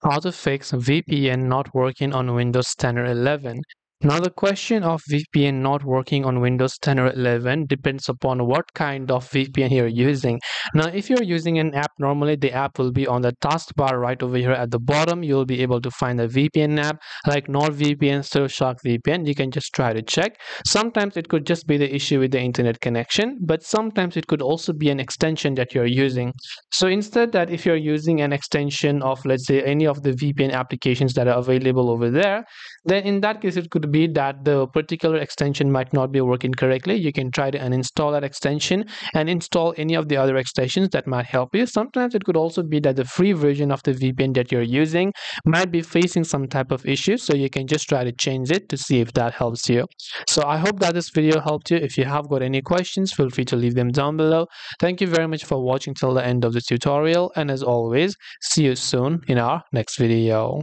How to fix VPN not working on Windows 10 or 11. Now the question of VPN not working on Windows 10 or 11 depends upon what kind of VPN you're using. Now if you're using an app, normally the app will be on the taskbar right over here at the bottom. You'll be able to find a VPN app like NordVPN, Surfshark VPN. You can just try to check. Sometimes it could just be the issue with the internet connection, but sometimes it could also be an extension that you're using. So instead that if you're using an extension of, let's say, any of the VPN applications that are available over there, then in that case it could be that the particular extension might not be working correctly. You can try to uninstall that extension and install any of the other extensions that might help you. Sometimes it could also be that the free version of the VPN that you're using might be facing some type of issue, so you can just try to change it to see if that helps you. So I hope that this video helped you. If you have got any questions, feel free to leave them down below. Thank you very much for watching till the end of the tutorial, and as always, see you soon in our next video.